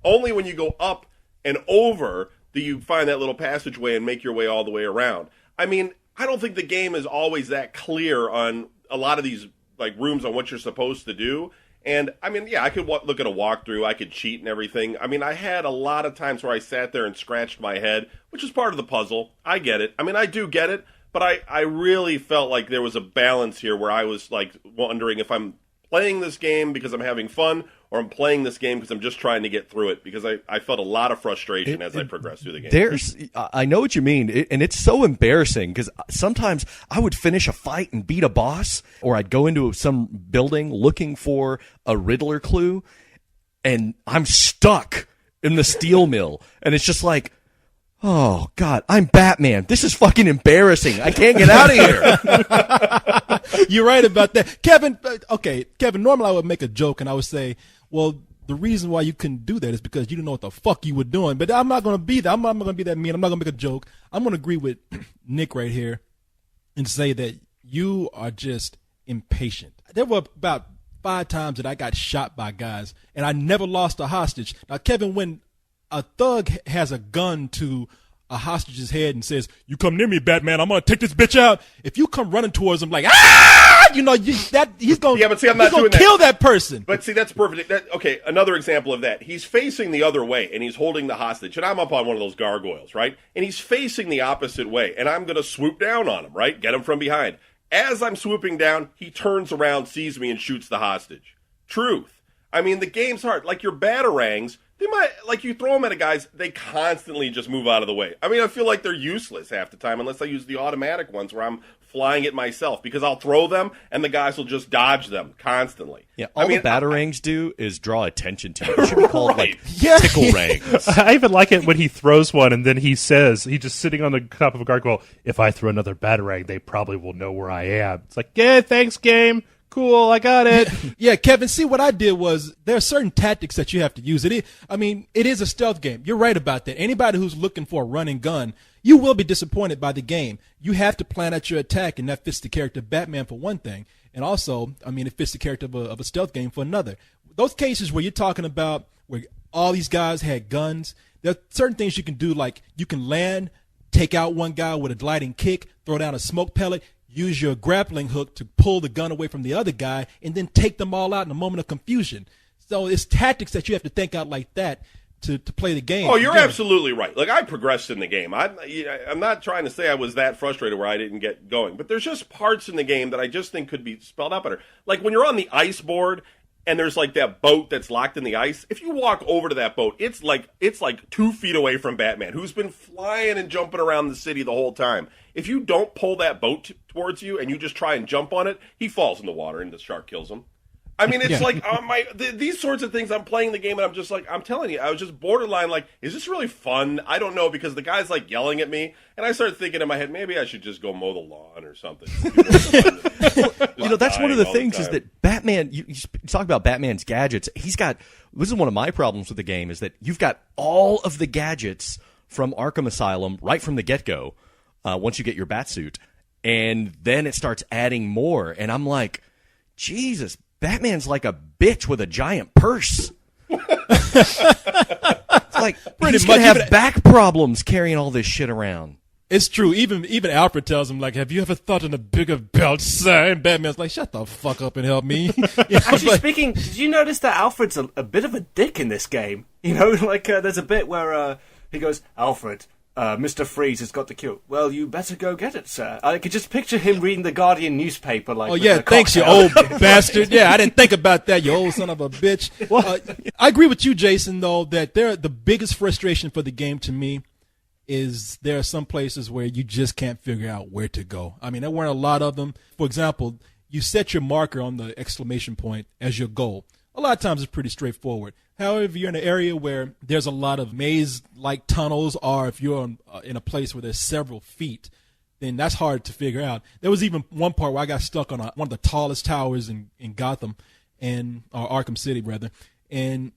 Only when you go up and over do you find that little passageway and make your way all the way around. I mean, I don't think the game is always that clear on a lot of these like rooms on what you're supposed to do. And, I mean, yeah, I could look at a walkthrough, I could cheat and everything. I mean, I had a lot of times where I sat there and scratched my head, which is part of the puzzle. I get it. I mean, I do get it, but I really felt like there was a balance here where I was, like, wondering if I'm playing this game because I'm having fun or I'm playing this game because I'm just trying to get through it, because I felt a lot of frustration as I progressed through the game. I know what you mean, and it's so embarrassing because sometimes I would finish a fight and beat a boss, or I'd go into some building looking for a Riddler clue, and I'm stuck in the steel mill, and it's just like, oh, God, I'm Batman. This is fucking embarrassing. I can't get out of here. You're right about that. Kevin, normally I would make a joke and I would say, well, the reason why you couldn't do that is because you didn't know what the fuck you were doing. But I'm not going to be that. I'm not going to be that mean. I'm not going to make a joke. I'm going to agree with Nick right here and say that you are just impatient. There were about 5 times that I got shot by guys, and I never lost a hostage. Now, Kevin, when a thug has a gun to a hostage's head and says, "You come near me, Batman, I'm gonna take this bitch out." If you come running towards him like, "Ah!" he's gonna yeah, but see, I'm not doing kill that person. But see, that's perfect. Okay, another example of that. He's facing the other way and he's holding the hostage, and I'm up on one of those gargoyles, right? And he's facing the opposite way, and I'm gonna swoop down on him, right? Get him from behind. As I'm swooping down, he turns around, sees me, and shoots the hostage. Truth. I mean, the game's hard. Like your batarangs. They might, like, you throw them at a guys, they constantly just move out of the way. I mean, I feel like they're useless half the time unless I use the automatic ones where I'm flying it myself, because I'll throw them and the guys will just dodge them constantly. Yeah, all the batarangs do is draw attention to you. It should be called, like, tickle rangs. I even like it when he throws one and then he says, he's just sitting on the top of a gargoyle, "If I throw another batarang, they probably will know where I am." It's like, yeah, thanks, game. Cool, I got it. Yeah, Kevin, see, what I did was there are certain tactics that you have to use. It is a stealth game. You're right about that. Anybody who's looking for a running gun, you will be disappointed by the game. You have to plan out your attack, and that fits the character of Batman for one thing. And also, I mean, it fits the character of a stealth game for another. Those cases where you're talking about where all these guys had guns, there are certain things you can do, like you can land, take out one guy with a gliding kick, throw down a smoke pellet, use your grappling hook to pull the gun away from the other guy, and then take them all out in a moment of confusion. So it's tactics that you have to think out like that to play the game. Oh, you're absolutely right. Like, I progressed in the game. I'm not trying to say I was that frustrated where I didn't get going, but there's just parts in the game that I just think could be spelled out better. Like when you're on the ice board and there's like that boat that's locked in the ice. If you walk over to that boat, it's like 2 feet away from Batman, who's been flying and jumping around the city the whole time. If you don't pull that boat towards you and you just try and jump on it, he falls in the water and the shark kills him. I mean, it's like these sorts of things. I'm playing the game and I'm just like, I'm telling you, I was just borderline like, is this really fun? I don't know, because the guy's like yelling at me, and I started thinking in my head, maybe I should just go mow the lawn or something. That's one of the things is that Batman. You talk about Batman's gadgets. This is one of my problems with the game is that you've got all of the gadgets from Arkham Asylum right from the get-go. Once you get your Batsuit, and then it starts adding more, and I'm like, Jesus. Batman's like a bitch with a giant purse. It's like he's gonna have back problems carrying all this shit around. It's true. Even Alfred tells him, like, "Have you ever thought in a bigger belt, sir?" And Batman's like, "Shut the fuck up and help me." Actually, speaking, did you notice that Alfred's a bit of a dick in this game? You know, like there's a bit where he goes, "Alfred, Mr. Freeze has got the cure." "Well, you better go get it, sir." I could just picture him reading the Guardian newspaper like, "Oh, yeah, thanks, you old bastard." Yeah, I didn't think about that, you old son of a bitch. I agree with you, Jason, though, that the biggest frustration for the game to me is there are some places where you just can't figure out where to go. I mean, there weren't a lot of them. For example, you set your marker on the exclamation point as your goal. A lot of times it's pretty straightforward. However, if you're in an area where there's a lot of maze-like tunnels, or if you're in a place where there's several feet, then that's hard to figure out. There was even one part where I got stuck on one of the tallest towers in Gotham, or Arkham City, rather. And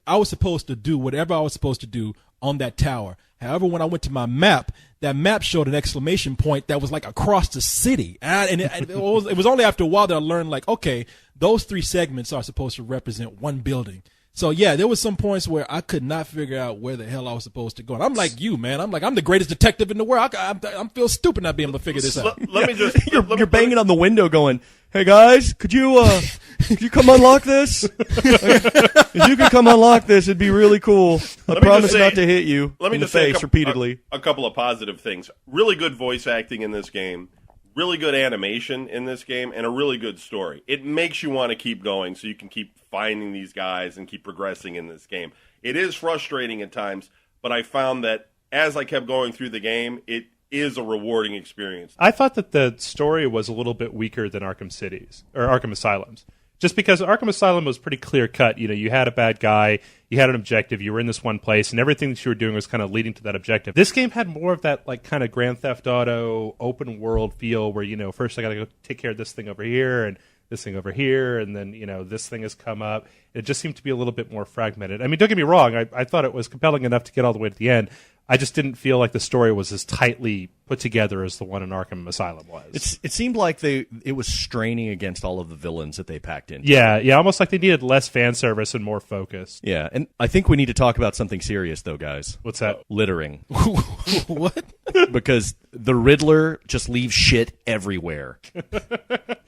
I was supposed to do whatever I was supposed to do on that tower. However, when I went to my map, that map showed an exclamation point that was like across the city. And it was only after a while that I learned, like, okay, those 3 segments are supposed to represent one building. So yeah, there was some points where I could not figure out where the hell I was supposed to go. And I'm like you, man. I'm the greatest detective in the world. I feel stupid not being able to figure this out. Let me just. You're banging on the window, going, "Hey guys, could you come unlock this? If you could come unlock this, it'd be really cool. I promise not to hit you in the face repeatedly." A couple of positive things. Really good voice acting in this game. Really good animation in this game, and a really good story. It makes you want to keep going so you can keep finding these guys and keep progressing in this game. It is frustrating at times, but I found that as I kept going through the game, it is a rewarding experience. I thought that the story was a little bit weaker than Arkham City's or Arkham Asylum's. Just because Arkham Asylum was pretty clear cut. You know, you had a bad guy, you had an objective, you were in this one place, and everything that you were doing was kind of leading to that objective. This game had more of that, like, kind of Grand Theft Auto open world feel where, you know, first I got to go take care of this thing over here and this thing over here, and then, you know, this thing has come up. It just seemed to be a little bit more fragmented. I mean, don't get me wrong, I thought it was compelling enough to get all the way to the end. I just didn't feel like the story was as tightly put together as the one in Arkham Asylum was. It seemed like it was straining against all of the villains that they packed in. Yeah, almost like they needed less fan service and more focus. Yeah, and I think we need to talk about something serious, though, guys. What's that? Littering. What? Because the Riddler just leaves shit everywhere.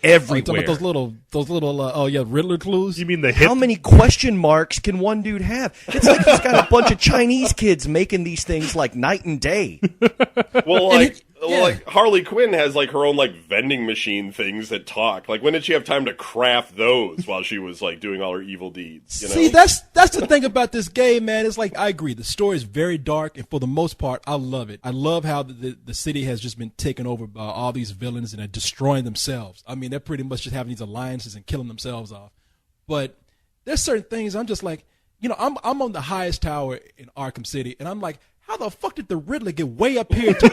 Everywhere. Those little Riddler clues. You mean the hit? How many question marks can one dude have? It's like he's got a bunch of Chinese kids making these things like night and day. Well, like Harley Quinn has like her own like vending machine things that talk. Like, when did she have time to craft those while she was like doing all her evil deeds? You know? See, that's the thing about this game, man. It's like, I agree, the story is very dark, and for the most part, I love it. I love how the city has just been taken over by all these villains and are destroying themselves. I mean, they're pretty much just having these alliances and killing themselves off. But there's certain things I'm just like, you know, I'm on the highest tower in Arkham City, and I'm like, how the fuck did the Riddler get way up here to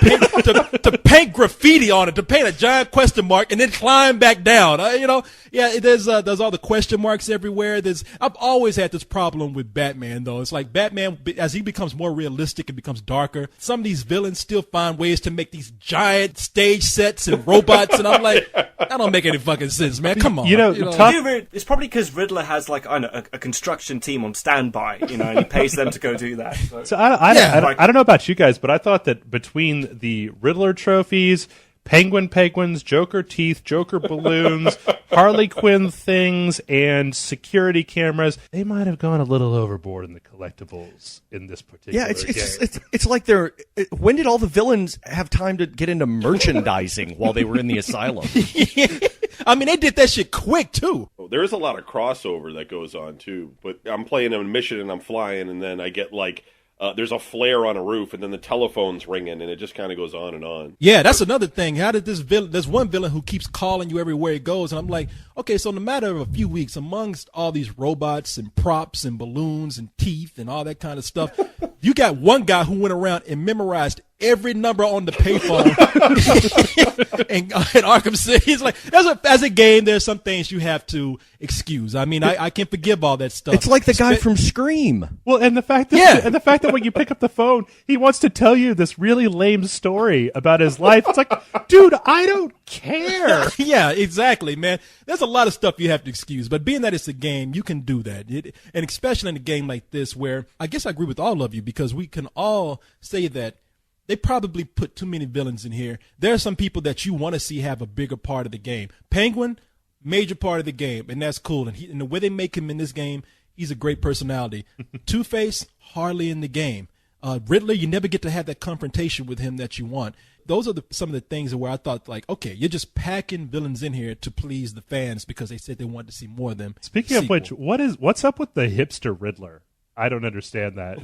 paint graffiti on it, to paint a giant question mark, and then climb back down? You know, yeah, there's all the question marks everywhere. I've always had this problem with Batman, though. It's like Batman, as he becomes more realistic and becomes darker, some of these villains still find ways to make these giant stage sets and robots, and I'm like, that don't make any fucking sense, man. Come on. You know, it's probably because Riddler has like, I don't know, a construction team on standby, you know, and he pays them to go do that. So I don't know about you guys, but I thought that between the Riddler trophies, Penguins, Joker teeth, Joker balloons, Harley Quinn things, and security cameras, they might have gone a little overboard in the collectibles in this particular game. It's like when did all the villains have time to get into merchandising while they were in the asylum? I mean, they did that shit quick, too. There is a lot of crossover that goes on, too. But I'm playing a mission and I'm flying, and then I get like, there's a flare on a roof, and then the telephone's ringing, and it just kind of goes on and on. Yeah, that's another thing. How did there's one villain who keeps calling you everywhere he goes, and I'm like, okay, so in a matter of a few weeks, amongst all these robots and props and balloons and teeth and all that kind of stuff, you got one guy who went around and memorized every number on the payphone in Arkham City. He's like, as a game, there's some things you have to excuse. I mean, I can forgive all that stuff. It's like the guy from Scream. Well, and the fact that when you pick up the phone, he wants to tell you this really lame story about his life. It's like, dude, I don't care. Yeah, exactly, man. There's a lot of stuff you have to excuse, but being that it's a game, you can do that. And especially in a game like this, where I guess I agree with all of you, because we can all say that they probably put too many villains in here. There are some people that you want to see have a bigger part of the game. Penguin, major part of the game, and that's cool. And the way they make him in this game, he's a great personality. Two-Face, hardly in the game. Riddler, you never get to have that confrontation with him that you want. Those are some of the things where I thought, like, okay, you're just packing villains in here to please the fans because they said they wanted to see more of them. Speaking of which, what's up with the hipster Riddler? I don't understand that.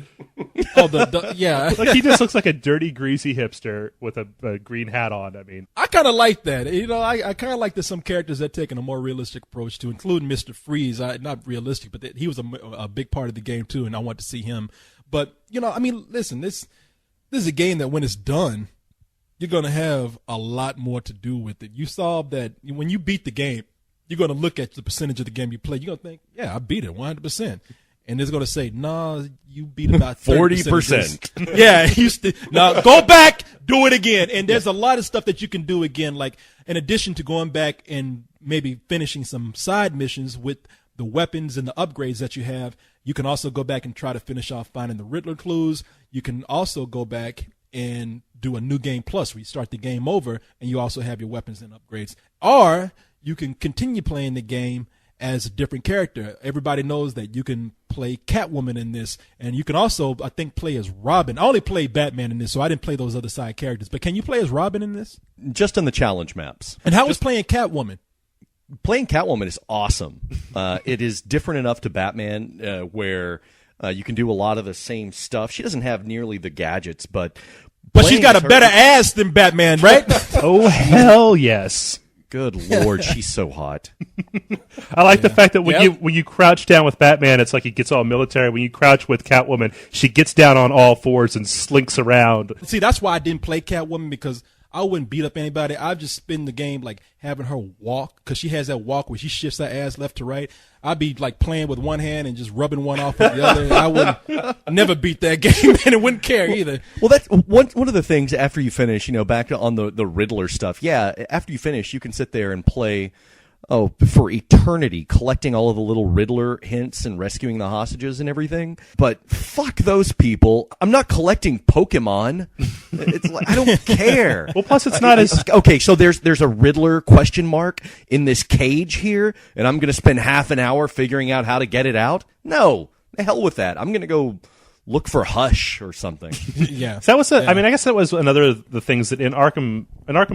Yeah. Like, he just looks like a dirty, greasy hipster with a green hat on. I mean, I kind of like that. You know, I kind of like that some characters that taken a more realistic approach to, including Mr. Freeze. Not realistic, but he was a big part of the game too, and I want to see him. But, you know, I mean, listen, this is a game that when it's done, you're going to have a lot more to do with it. You saw that when you beat the game, you're going to look at the percentage of the game you play. You're going to think, yeah, I beat it 100%. And it's going to say, nah, you beat about 40%. Yeah, now go back, do it again. And there's a lot of stuff that you can do again. Like, in addition to going back and maybe finishing some side missions with the weapons and the upgrades that you have, You can also go back and try to finish off finding the Riddler clues. You can also go back and do a new game plus where you start the game over and you also have your weapons and upgrades. Or you can continue playing the game as a different character. Everybody knows that you can play Catwoman in this, and you can also, I think, play as Robin. I only played Batman in this, so I didn't play those other side characters. But can you play as Robin in this? Just on the challenge maps. And how was playing Catwoman? Playing Catwoman is awesome. It is different enough to Batman where you can do a lot of the same stuff. She doesn't have nearly the gadgets, but she's got a better ass than Batman, right? Oh, hell yes. Good Lord, she's so hot. I like the fact that when you crouch down with Batman, it's like he gets all military. When you crouch with Catwoman, she gets down on all fours and slinks around. See, that's why I didn't play Catwoman, because I wouldn't beat up anybody. I'd just spend the game like having her walk, because she has that walk where she shifts her ass left to right. I'd be like playing with one hand and just rubbing one off with the other. I would never beat that game, and it wouldn't care either. Well, that's one of the things after you finish, back on the Riddler stuff. Yeah, after you finish, you can sit there and play for eternity, collecting all of the little Riddler hints and rescuing the hostages and everything. But fuck those people. I'm not collecting Pokemon. It's like, I don't care. Well, plus it's not as... Okay, so there's a Riddler question mark in this cage here, and I'm going to spend half an hour figuring out how to get it out? No. The hell with that. I'm going to go look for Hush or something. Yeah. So that was I mean, I guess that was another of the things that in Arkham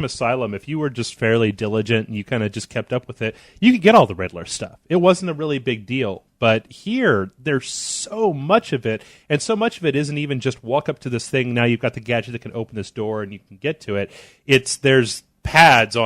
Asylum, if you were just fairly diligent and you kind of just kept up with it, you could get all the Riddler stuff. It wasn't a really big deal. But here, there's so much of it, and so much of it isn't even just walk up to this thing, now you've got the gadget that can open this door and you can get to it. There's pads on